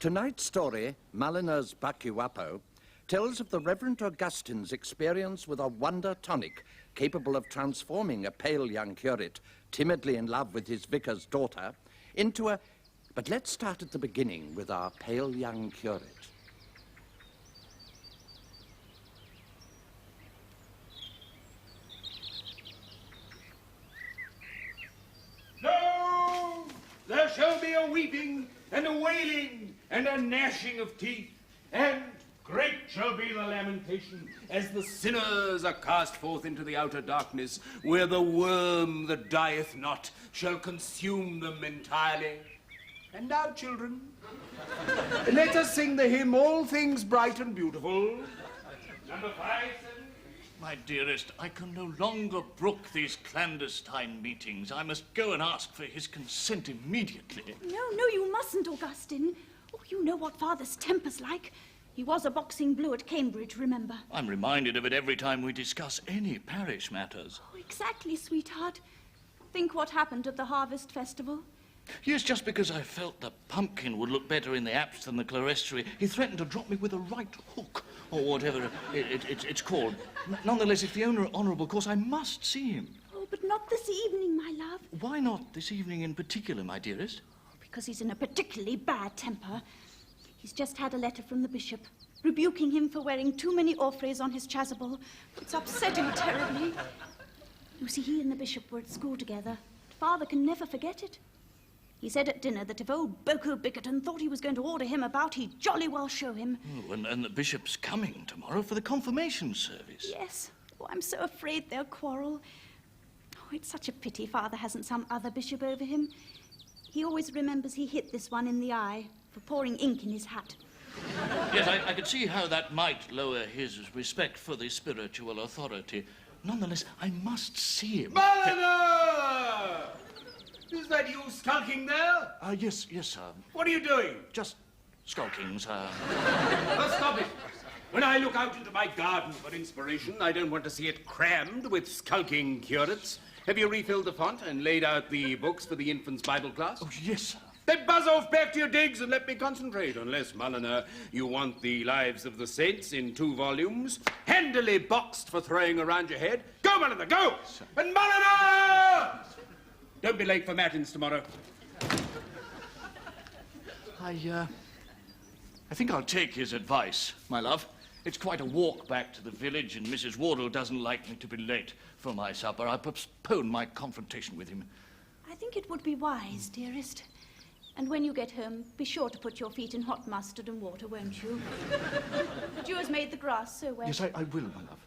Tonight's story, Mulliner's Buck-U-Uppo, tells of the Reverend Augustine's experience with a wonder tonic capable of transforming a pale young curate, timidly in love with his vicar's daughter, into a... But let's start at the beginning with our pale young curate. No! There shall be a weeping and a wailing and a gnashing of teeth, and great shall be the lamentation as the sinners are cast forth into the outer darkness, where the worm that dieth not shall consume them entirely. And now, children, let us sing the hymn, All Things Bright and Beautiful. Number 5, 7. My dearest, I can no longer brook these clandestine meetings. I must go and ask for his consent immediately. No, you mustn't, Augustine. Oh, you know what Father's temper's like. He was a boxing blue at Cambridge, remember? I'm reminded of it every time we discuss any parish matters. Oh, exactly, sweetheart. Think what happened at the Harvest Festival. Yes, just because I felt the pumpkin would look better in the apse than the clerestory, he threatened to drop me with a right hook, or whatever it's called. Nonetheless, if the owner honourable course, I must see him. Oh, but not this evening, my love. Why not this evening in particular, my dearest? Because he's in a particularly bad temper. He's just had a letter from the bishop, rebuking him for wearing too many orphreys on his chasuble. It's upset him terribly. You see, he and the bishop were at school together. Father can never forget it. He said at dinner that if old Boko Bickerton thought he was going to order him about, he'd jolly well show him. Oh, and the bishop's coming tomorrow for the confirmation service. Yes. Oh, I'm so afraid they'll quarrel. Oh, it's such a pity Father hasn't some other bishop over him. He always remembers he hit this one in the eye for pouring ink in his hat. Yes, I could see how that might lower his respect for the spiritual authority. Nonetheless, I must see him. Mulliner! Is that you skulking there? Yes, sir. What are you doing? Just skulking, sir. Oh, stop it. When I look out into my garden for inspiration, I don't want to see it crammed with skulking curates. Have you refilled the font and laid out the books for the infants' Bible class? Oh, yes, sir. Then buzz off back to your digs and let me concentrate. Unless, Mulliner, you want the Lives of the Saints in 2 volumes, handily boxed for throwing around your head. Go, Mulliner, go! Sir. And Mulliner! Don't be late for matins tomorrow. I think I'll take his advice, my love. It's quite a walk back to the village, and Mrs. Wardle doesn't like me to be late for my supper. I postpone my confrontation with him. I think it would be wise, dearest. And when you get home, be sure to put your feet in hot mustard and water, won't you? The Jew has made the grass so wet. Yes, I will, my love.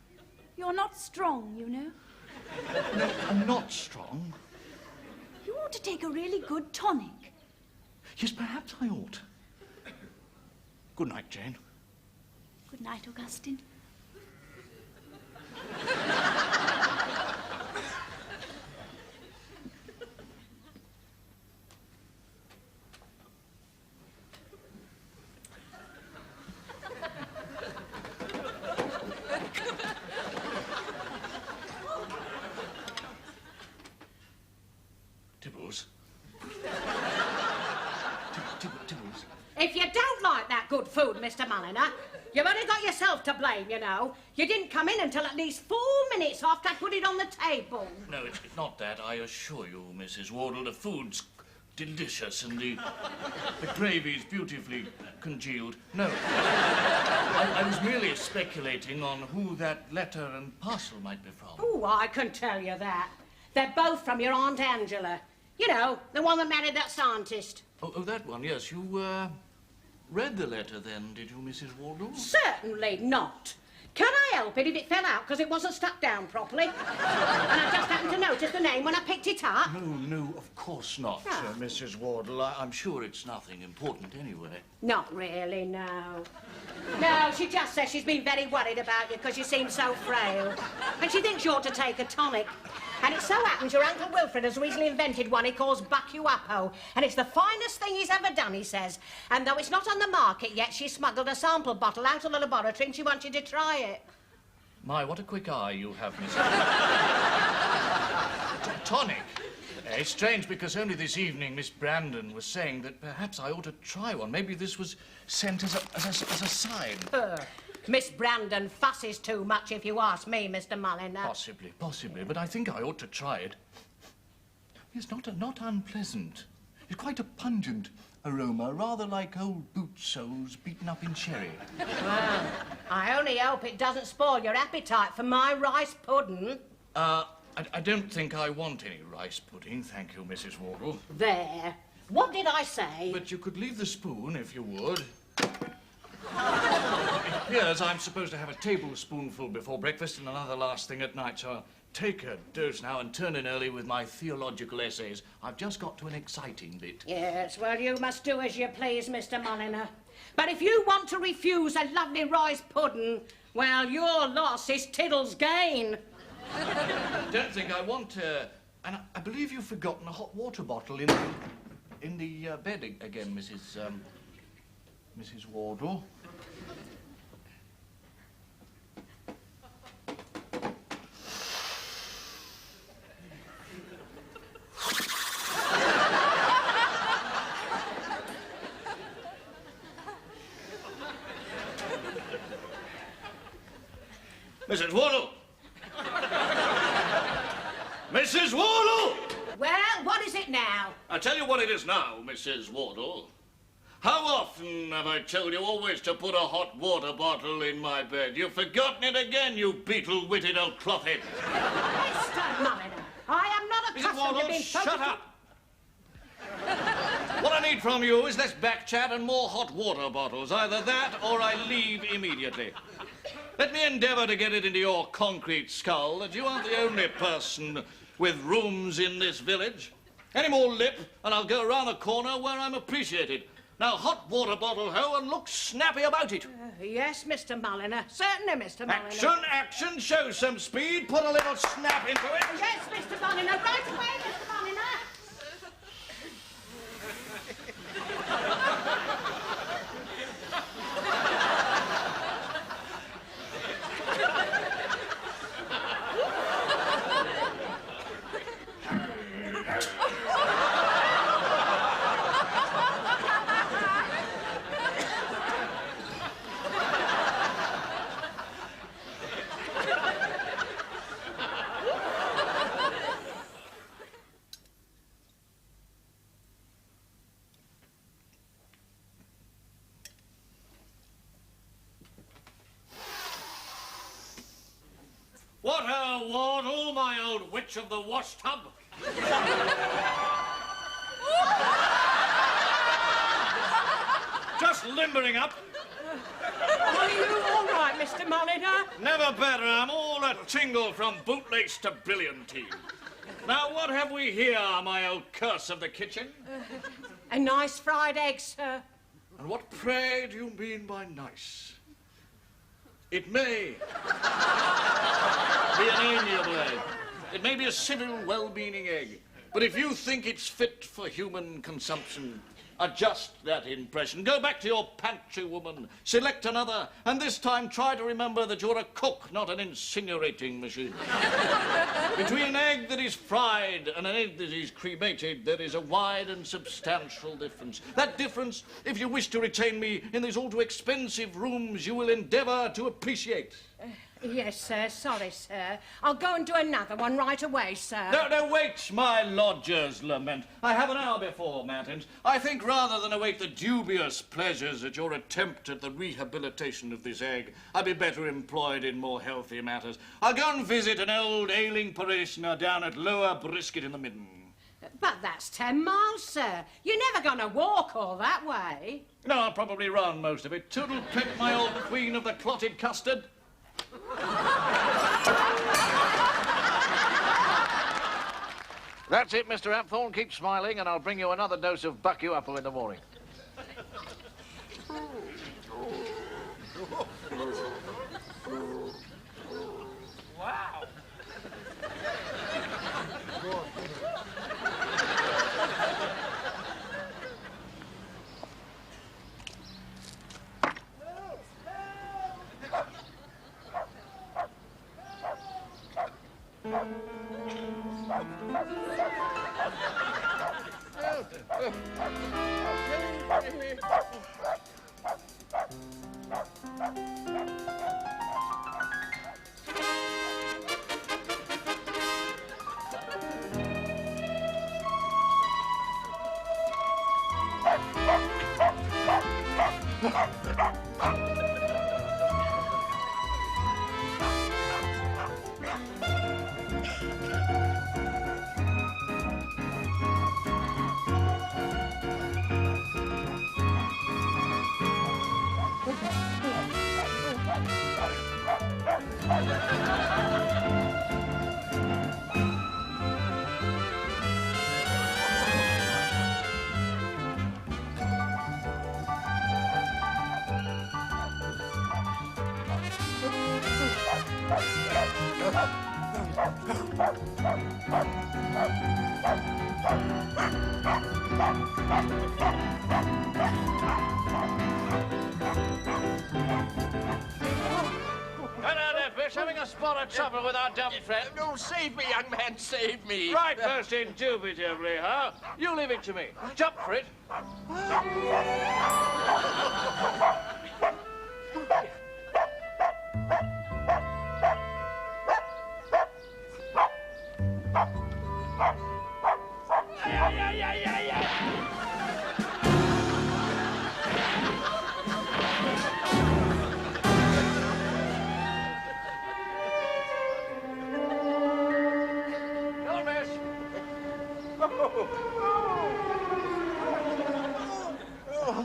You're not strong, you know. No, I'm not strong. You ought to take a really good tonic. Yes, perhaps I ought. Good night, Jane. Good night, Augustine. If you don't like that good food, Mr. Mulliner, you've only got yourself to blame, you know. You didn't come in until at least 4 minutes after I put it on the table. No, it's not that. I assure you, Mrs. Wardle, the food's delicious and the gravy's beautifully congealed. No, I was merely speculating on who that letter and parcel might be from. Oh, I can tell you that. They're both from your Aunt Angela. You know, the one that married that scientist. Oh, that one, yes. You, read the letter then, did you, Mrs. Wardle? Certainly not. Can I help it if it fell out because it wasn't stuck down properly? And I just happened to notice the name when I picked it up? No, of course not, Mrs. Wardle. I'm sure it's nothing important anyway. Not really, no. No, she just says she's been very worried about you because you seem so frail. And she thinks you ought to take a tonic. And it so happens your Uncle Wilfred has recently invented one he calls Buck-U-Uppo. And it's the finest thing he's ever done, he says. And though it's not on the market yet, she smuggled a sample bottle out of the laboratory and she wants you to try it. My, what a quick eye you have, Mrs. Tonic. It's strange because only this evening Miss Brandon was saying that perhaps I ought to try one. Maybe this was sent as a sign. Miss Brandon fusses too much, if you ask me, Mr. Mulliner. Possibly, but I think I ought to try it. It's not unpleasant. It's quite a pungent aroma, rather like old boot soles beaten up in sherry. Well, I only hope it doesn't spoil your appetite for my rice pudding. I don't think I want any rice pudding, thank you, Mrs. Wardle. There. What did I say? But you could leave the spoon, if you would. It appears I'm supposed to have a tablespoonful before breakfast and another last thing at night, so I'll take a dose now and turn in early with my theological essays. I've just got to an exciting bit. Yes, well, you must do as you please, Mr. Mulliner. But if you want to refuse a lovely rice pudding, well, your loss is Tiddle's gain. I don't think I want to. And I believe you've forgotten a hot water bottle in the bed again, Mrs. Wardle. Mrs. Wardle! Mrs. Wardle! Well, what is it now? I'll tell you what it is now, Mrs. Wardle. How often have I told you always to put a hot water bottle in my bed? You've forgotten it again, you beetle-witted old clothhead. Mr. Mulliner, I am not Mrs. accustomed Wardle, to being shut up! What I need from you is less back chat and more hot water bottles. Either that or I leave immediately. Let me endeavour to get it into your concrete skull that you aren't the only person with rooms in this village. Any more lip, and I'll go around the corner where I'm appreciated. Now, hot water bottle, ho, and look snappy about it. Yes, Mr. Mulliner. Certainly, Mr. Mulliner. Action, action, show some speed. Put a little snap into it. Yes, Mr. Mulliner. Right away, Mr. Mulliner. What a Wardle, my old witch of the wash tub. Just limbering up. Are you all right, Mr. Mulliner? Never better. I'm all a tingle from bootlace to brilliantine. Now, what have we here, my old curse of the kitchen? A nice fried egg, sir. And what, pray, do you mean by nice? It may be an amiable egg. It may be a civil, well-meaning egg. But if you think it's fit for human consumption, adjust that impression. Go back to your pantry, woman. Select another, and this time try to remember that you're a cook, not an incinerating machine. Between an egg that is fried and an egg that is cremated, there is a wide and substantial difference. That difference, if you wish to retain me in these all-too-expensive rooms, you will endeavour to appreciate. Yes, sir. Sorry, sir. I'll go and do another one right away, sir. No, wait, my lodger's lament. I have an hour before matins. I think rather than await the dubious pleasures at your attempt at the rehabilitation of this egg, I'd be better employed in more healthy matters. I'll go and visit an old ailing parishioner down at Lower Brisket in the Midden. But that's 10 miles, sir. You're never going to walk all that way. No, I'll probably run most of it. Toodle pip, my old queen of the clotted custard. That's it, Mr. Apthorn. Keep smiling, and I'll bring you another dose of Buck-U-Uppo in the morning. Wow. Having a spot of trouble with our dumb friend. No, save me, young man, save me. Right, most indubitably, huh? You leave it to me. Jump for it.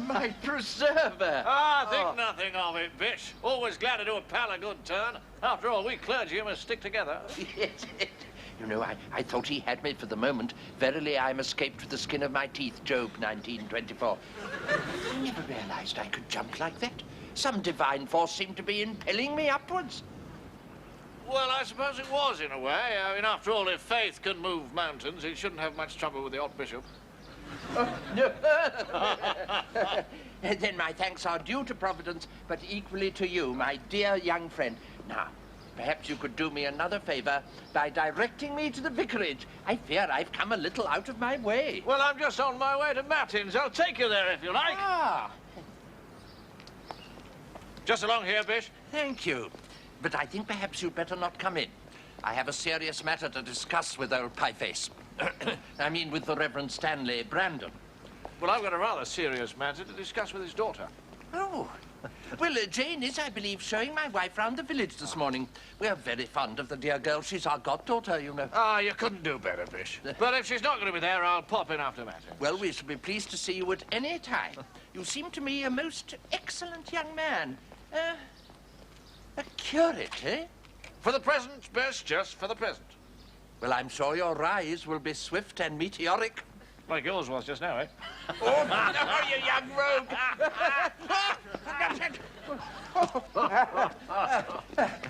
My preserver! Ah, think nothing of it, bitch. Always glad to do a pal a good turn. After all, we clergy must stick together. Yes. You know, I thought he had me for the moment. Verily, I'm escaped with the skin of my teeth, Job 19:24. Never realized I could jump like that. Some divine force seemed to be impelling me upwards. Well, I suppose it was, in a way. I mean, after all, if faith can move mountains, he shouldn't have much trouble with the Archbishop. No. Then my thanks are due to Providence, but equally to you, my dear young friend. Now, perhaps you could do me another favor by directing me to the vicarage. I fear I've come a little out of my way. Well, I'm just on my way to Matins. I'll take you there if you like. Ah, Just along here, Bish. thank you. But I think perhaps you'd better not come in. I have a serious matter to discuss with old Pieface. I mean, with the Reverend Stanley Brandon. Well, I've got a rather serious matter to discuss with his daughter. Oh. Well, Jane is, I believe, showing my wife round the village this morning. We are very fond of the dear girl. She's our goddaughter, you know. Ah, you couldn't do better, Bish. But if she's not going to be there, I'll pop in after Matins. Well, we shall be pleased to see you at any time. You seem to me a most excellent young man. A curate, eh? For the present, Bish, just for the present. Well, I'm sure your rise will be swift and meteoric. Like yours was just now, eh? Oh, no, you young rogue!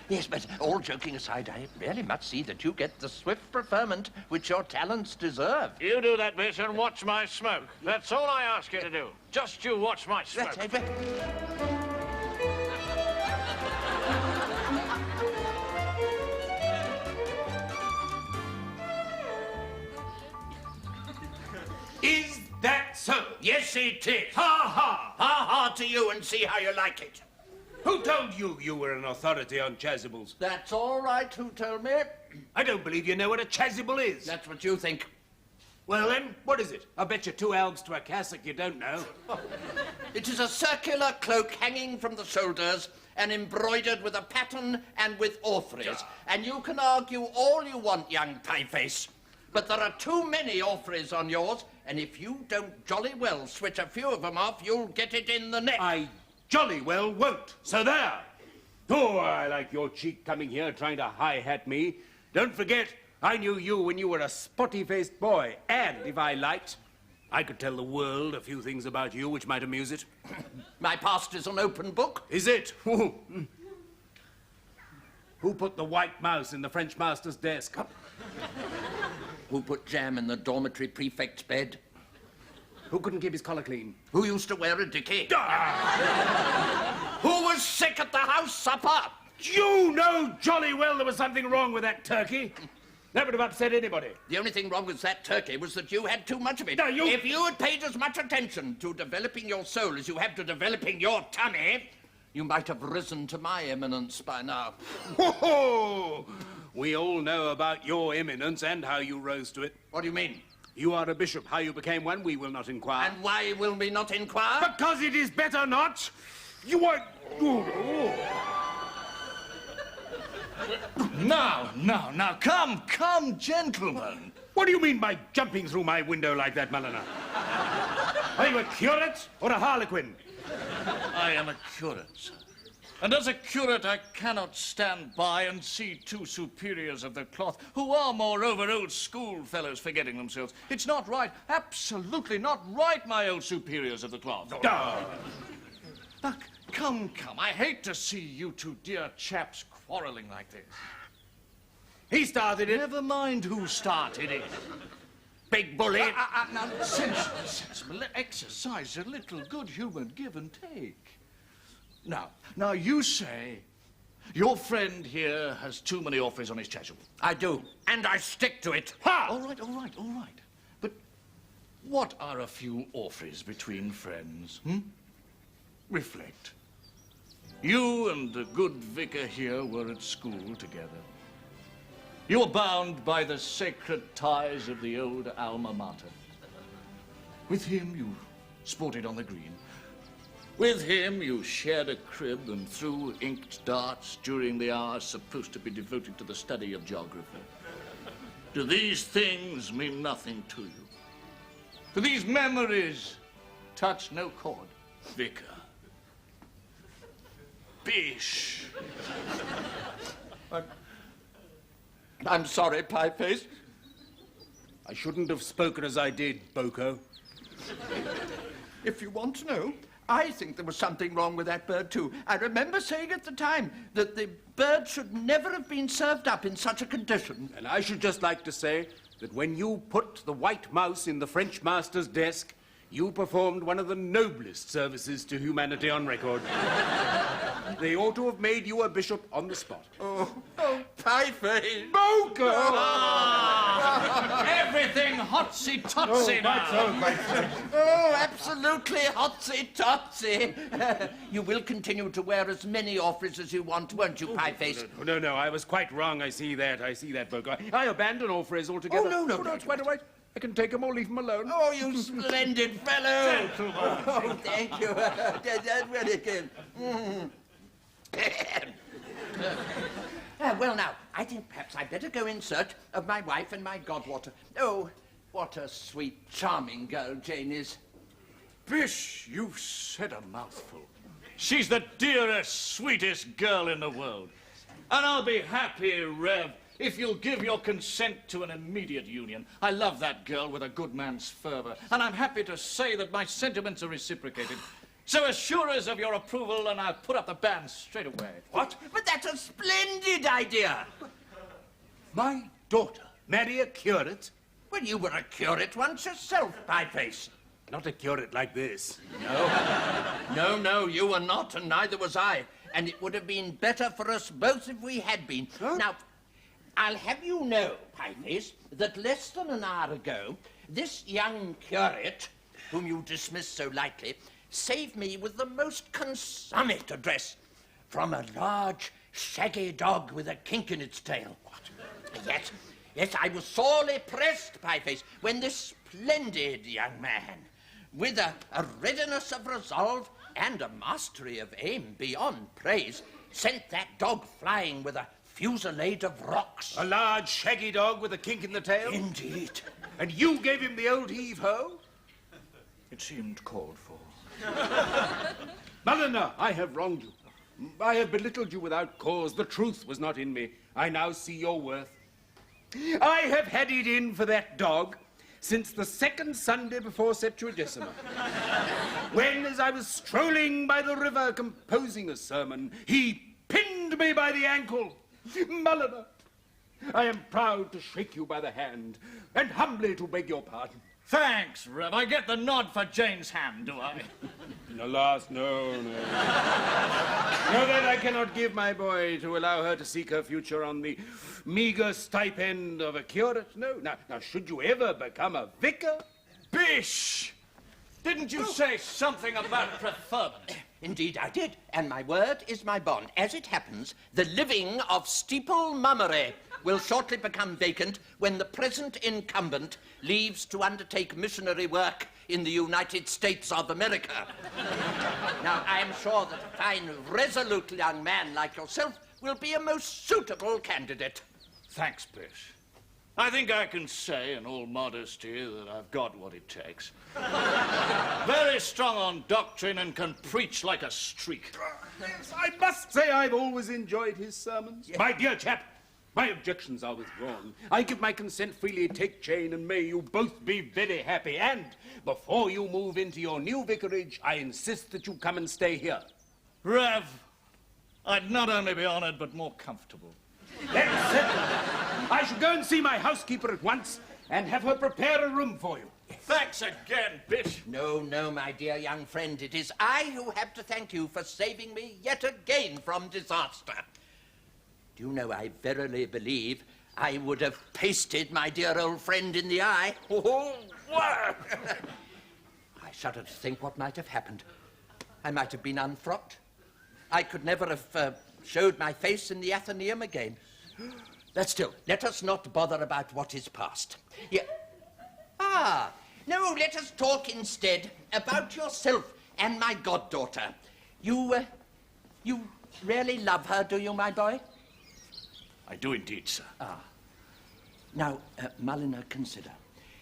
Yes, but all joking aside, I really must see that you get the swift preferment which your talents deserve. You do that, Bish, and watch my smoke. That's all I ask you to do. Just you watch my smoke. Is that so? Yes, it is. Ha ha! Ha ha to you and see how you like it. Who told you you were an authority on chasubles? That's all right, who told me? I don't believe you know what a chasuble is. That's what you think. Well then, what is it? I bet you 2 elves to a cassock you don't know. It is a circular cloak hanging from the shoulders and embroidered with a pattern and with orphreys. And you can argue all you want, young pieface, but there are too many orphreys on yours, and if you don't jolly well switch a few of them off, you'll get it in the neck. I jolly well won't. So there. Oh, I like your cheek coming here trying to high-hat me. Don't forget, I knew you when you were a spotty-faced boy, and if I liked, I could tell the world a few things about you which might amuse it. My past is an open book. Is it? Who put the white mouse in the French master's desk? Who put jam in the dormitory prefect's bed? Who couldn't keep his collar clean? Who used to wear a dicky? Ah! Who was sick at the house supper? You know jolly well there was something wrong with that turkey. That would have upset anybody. The only thing wrong with that turkey was that you had too much of it. No, you... If you had paid as much attention to developing your soul as you have to developing your tummy, you might have risen to my eminence by now. Ho-ho! We all know about your eminence and how you rose to it. What do you mean? You are a bishop. How you became one, we will not inquire. And why will we not inquire? Because it is better not. You are... Now, come, gentlemen. What do you mean by jumping through my window like that, Mulliner? Are you a curate or a harlequin? I am a curate, sir. And as a curate, I cannot stand by and see two superiors of the cloth, who are, moreover, old schoolfellows forgetting themselves. It's not right, absolutely not right, my old superiors of the cloth. Now, come, I hate to see you two dear chaps quarrelling like this. He started it. Never mind who started it. Big bully. Now, sensible, exercise a little good human give and take. Now, you say your friend here has too many offers on his chasuble. I do, and I stick to it. Ha! All right. But what are a few offers between friends, Reflect. You and the good vicar here were at school together. You were bound by the sacred ties of the old alma mater. With him, you sported on the green. With him, you shared a crib and threw inked darts during the hours supposed to be devoted to the study of geography. Do these things mean nothing to you? Do these memories touch no chord? Vicar. Bish. I'm sorry, Pieface. I shouldn't have spoken as I did, Boko. If you want to know, I think there was something wrong with that bird, too. I remember saying at the time that the bird should never have been served up in such a condition. And I should just like to say that when you put the white mouse in the French master's desk, you performed one of the noblest services to humanity on record. They ought to have made you a bishop on the spot. Oh, Pieface! Boko! Everything hotsy-totsy now. Oh, absolutely hotsy-totsy. You will continue to wear as many offers as you want, won't you, Pieface? No, I was quite wrong. I see that, Boko. I abandon all phrase altogether. Oh, no, it's quite all right. I can take them or leave them alone. Oh, you splendid fellow! Oh, thank you. That's really good. Well, now, I think perhaps I'd better go in search of my wife and my godwater. Oh, what a sweet, charming girl Jane is. Bish, you've said a mouthful. She's the dearest, sweetest girl in the world. And I'll be happy, Rev, if you'll give your consent to an immediate union. I love that girl with a good man's fervour, and I'm happy to say that my sentiments are reciprocated. So as sure as of your approval, and I'll put up the band straight away. What? But that's a splendid idea. My daughter marry a curate? Well, you were a curate once yourself, Pieface. Not a curate like this. No, you were not, and neither was I. And it would have been better for us both if we had been. Huh? Now, I'll have you know, Pieface, that less than an hour ago, this young curate, whom you dismiss so lightly, saved me with the most consummate address from a large, shaggy dog with a kink in its tail. What? Yes, I was sorely pressed, Pieface, when this splendid young man, with a readiness of resolve and a mastery of aim beyond praise, sent that dog flying with a fusillade of rocks. A large, shaggy dog with a kink in the tail? Indeed. And you gave him the old heave-ho? It seemed called for. Mulliner, I have wronged you. I have belittled you without cause. The truth was not in me. I now see your worth. I have had it in for that dog since the second Sunday before Septuagesima, when, as I was strolling by the river composing a sermon, he pinned me by the ankle. Mulliner, I am proud to shake you by the hand and humbly to beg your pardon. Thanks, Rev. I get the nod for Jane's hand, do I? Alas, no. No, that I cannot give my boy to allow her to seek her future on the meager stipend of a curate. No. Now, should you ever become a vicar? Bish! Didn't you say something about preferment? Indeed I did, and my word is my bond. As it happens, the living of Steeple Mummery will shortly become vacant when the present incumbent leaves to undertake missionary work in the United States of America. Now, I am sure that a fine, resolute young man like yourself will be a most suitable candidate. Thanks, Bish. I think I can say, in all modesty, that I've got what it takes. Very strong on doctrine and can preach like a streak. Yes, I must say I've always enjoyed his sermons. Yes. My dear chap, my objections are withdrawn. I give my consent freely, take chain, and may you both be very happy. And before you move into your new vicarage, I insist that you come and stay here. Rev, I'd not only be honoured, but more comfortable. That's it. I shall go and see my housekeeper at once and have her prepare a room for you. Thanks again, Bish. No, my dear young friend. It is I who have to thank you for saving me yet again from disaster. Do you know, I verily believe I would have pasted my dear old friend in the eye. Oh, I shudder to think what might have happened. I might have been unfrocked. I could never have showed my face in the Athenaeum again. But still, let us not bother about what is past. No, let us talk instead about yourself and my goddaughter. You really love her, do you, my boy? I do indeed, sir. Now, Mulliner, consider.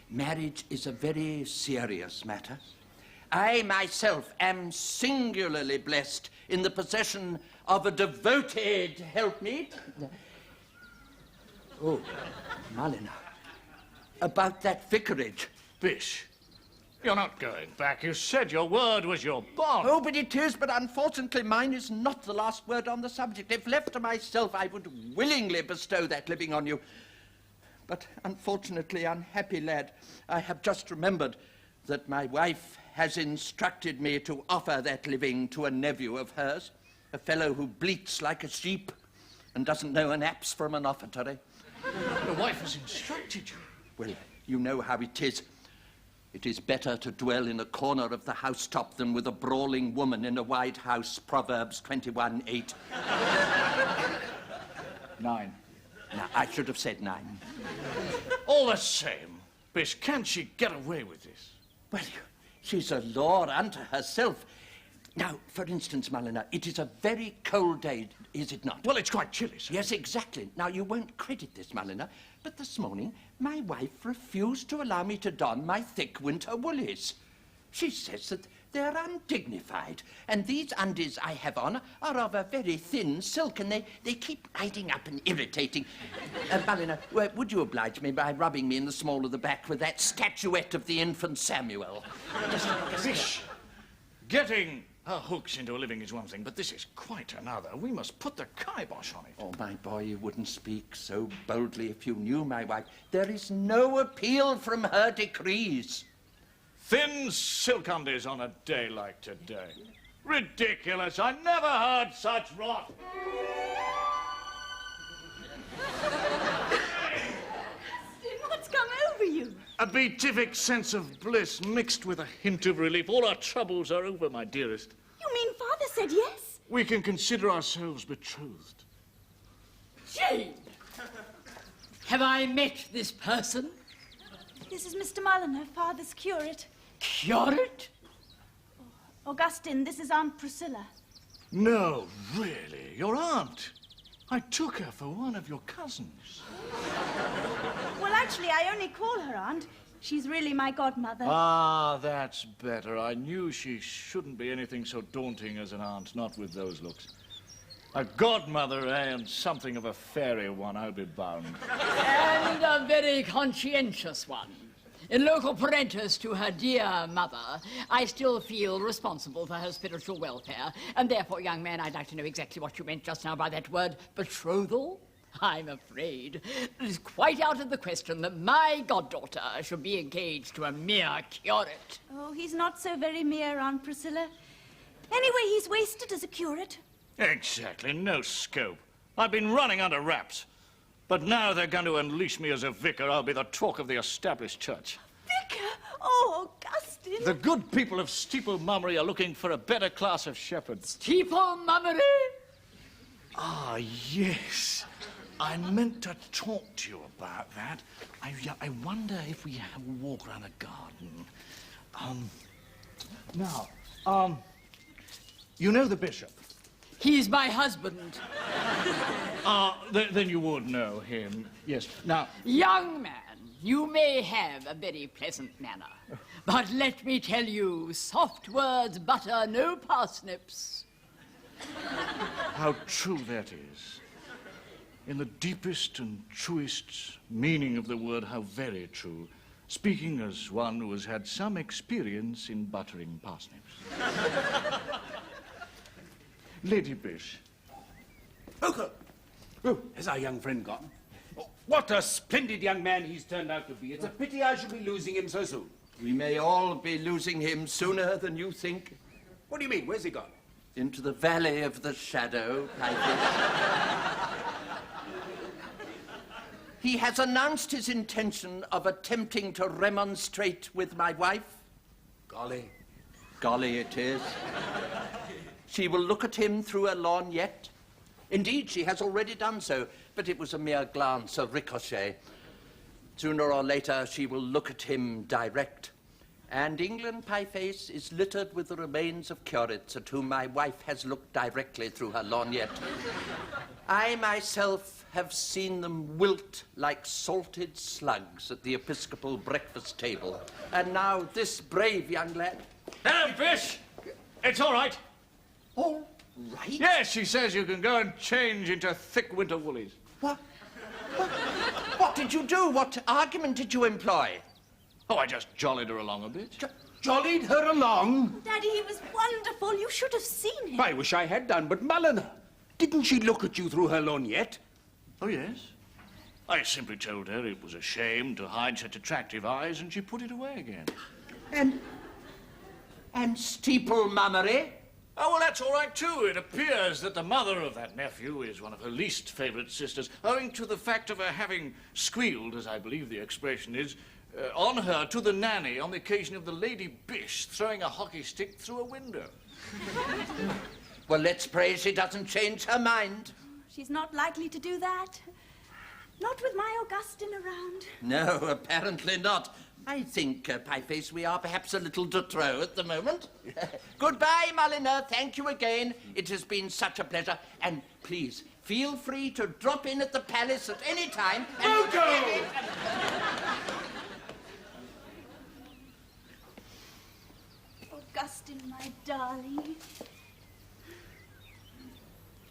Marriage is a very serious matter. I myself am singularly blessed in the possession of a devoted helpmeet. Oh, Mulliner, about that vicarage. Bish, you're not going back. You said your word was your bond. Oh, but it is, but unfortunately mine is not the last word on the subject. If left to myself, I would willingly bestow that living on you. But unfortunately, unhappy lad, I have just remembered that my wife has instructed me to offer that living to a nephew of hers, a fellow who bleats like a sheep and doesn't know an apse from an offertory. Your wife has instructed you. Well, you know how it is. It is better to dwell in a corner of the housetop than with a brawling woman in a wide house, Proverbs 21:8. 9. Now, I should have said 9. All the same, Bish, can't she get away with this? Well, she's a law unto herself. Now, for instance, Mulliner, it is a very cold day, is it not? Well, it's quite chilly, sir. Yes, exactly. Now, you won't credit this, Mulliner, but this morning my wife refused to allow me to don my thick winter woolies. She says that they're undignified, and these undies I have on are of a very thin silk, and they keep riding up and irritating. Mulliner, would you oblige me by rubbing me in the small of the back with that statuette of the infant Samuel? Bish, getting her hooks into a living is one thing, but this is quite another. We must put the kibosh on it. Oh, my boy, you wouldn't speak so boldly if you knew my wife. There is no appeal from her decrees. Thin silk undies on a day like today. Ridiculous. I never heard such rot. What's come over you? A beatific sense of bliss mixed with a hint of relief. All our troubles are over, my dearest. You mean Father said yes? We can consider ourselves betrothed. Jane! Have I met this person? This is Mr. Mulliner, Father's curate. Curate? Augustine, this is Aunt Priscilla. No, really, your aunt. I took her for one of your cousins. Well, actually, I only call her aunt. She's really my godmother. Ah, that's better. I knew she shouldn't be anything so daunting as an aunt, not with those looks. A godmother, eh, and something of a fairy one, I'll be bound. And a very conscientious one. In local parentis to her dear mother, I still feel responsible for her spiritual welfare, and therefore, young man, I'd like to know exactly what you meant just now by that word, betrothal. I'm afraid it is quite out of the question that my goddaughter should be engaged to a mere curate. Oh, he's not so very mere, Aunt Priscilla. Anyway, he's wasted as a curate. Exactly, no scope. I've been running under wraps. But now they're going to unleash me as a vicar. I'll be the talk of the established church. Vicar? Oh, Augustine. The good people of Steeple Mummery are looking for a better class of shepherds. Steeple Mummery? Ah, yes. I meant to talk to you about that. I wonder if we have a walk around the garden. You know the bishop? He's my husband. Then you would know him. Yes. Now, Young man, you may have a very pleasant manner, but let me tell you, soft words butter no parsnips. how true that is. In the deepest and truest meaning of the word, how very true. Speaking as one who has had some experience in buttering parsnips. Lady Bish. Oh, has our young friend gone? Oh, what a splendid young man he's turned out to be. It's a pity I should be losing him so soon. We may all be losing him sooner than you think. What do you mean? Where's he gone? Into the valley of the shadow, I think. He has announced his intention of attempting to remonstrate with my wife. Golly. Golly it is. She will look at him through a lorgnette. Indeed, she has already done so, but it was a mere glance, a ricochet. Sooner or later, she will look at him direct. And England, Pieface, is littered with the remains of curates at whom my wife has looked directly through her lorgnette. I myself have seen them wilt like salted slugs at the episcopal breakfast table. And now this brave young lad. Hello, Bish. It's all right. All right? Yes, she says you can go and change into thick winter woolies. What? What did you do? What argument did you employ? Oh, I just jollied her along a bit. Jollied her along? Daddy, he was wonderful. You should have seen him. I wish I had done, but Mulliner, didn't she look at you through her lorgnette? Oh, yes. I simply told her it was a shame to hide such attractive eyes, and she put it away again. And Steeple Mummery? Oh, well, that's all right, too. It appears that the mother of that nephew is one of her least favourite sisters, owing to the fact of her having squealed, as I believe the expression is, on her to the nanny on the occasion of the Lady Bish throwing a hockey stick through a window. Well, let's pray she doesn't change her mind. She's not likely to do that. Not with my Augustine around. No, apparently not. I think, Pieface, we are perhaps a little de trop at the moment. Goodbye, Mulliner. Thank you again. It has been such a pleasure. And please, feel free to drop in at the palace at any time. Go! Augustine, my darling.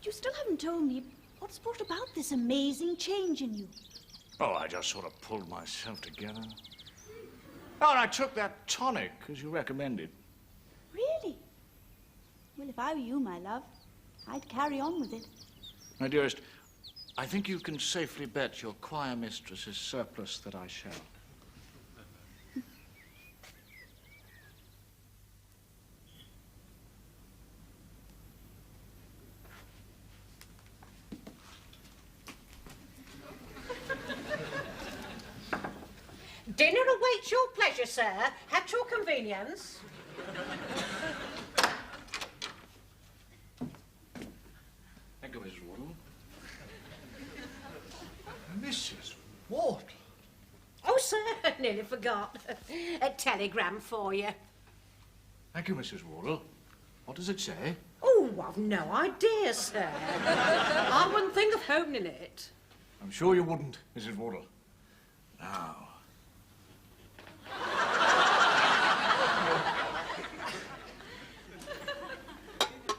You still haven't told me what's brought about this amazing change in you. Oh, I just sort of pulled myself together. Oh, and I took that tonic, as you recommended. Really? Well, if I were you, my love, I'd carry on with it. My dearest, I think you can safely bet your choir mistress's surplus that I shall. Dinner awaits your pleasure, sir. At your convenience. Thank you, Mrs. Wardle. Mrs. Wardle? Oh, sir, nearly forgot. A telegram for you. Thank you, Mrs. Wardle. What does it say? Oh, I've no idea, sir. I wouldn't think of opening it. I'm sure you wouldn't, Mrs. Wardle. Now.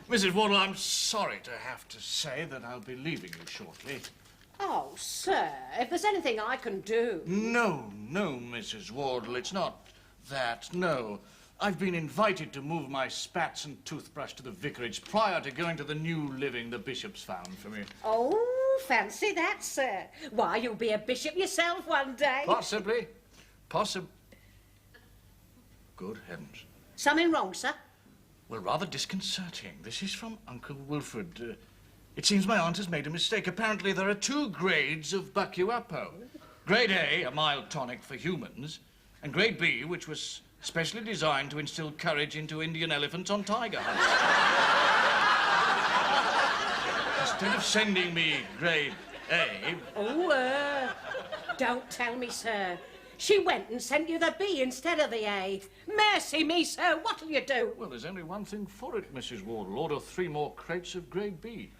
Mrs. Wardle, I'm sorry to have to say that I'll be leaving you shortly. Oh, sir, if there's anything I can do... No, Mrs. Wardle, it's not that, no. I've been invited to move my spats and toothbrush to the vicarage prior to going to the new living the bishops found for me. Oh, fancy that, sir. Why, you'll be a bishop yourself one day. Possibly. Good heavens. Something wrong, sir? Well, rather disconcerting. This is from Uncle Wilfred. It seems my aunt has made a mistake. Apparently there are 2 grades of Buck-U-Uppo. Grade A, a mild tonic for humans, and Grade B, which was specially designed to instill courage into Indian elephants on tiger hunts. Instead of sending me Grade A... Oh, don't tell me, sir. She went and sent you the B instead of the A. Mercy me, sir, what'll you do? Well, there's only one thing for it, Mrs. Wardle. Order 3 more crates of Grade B.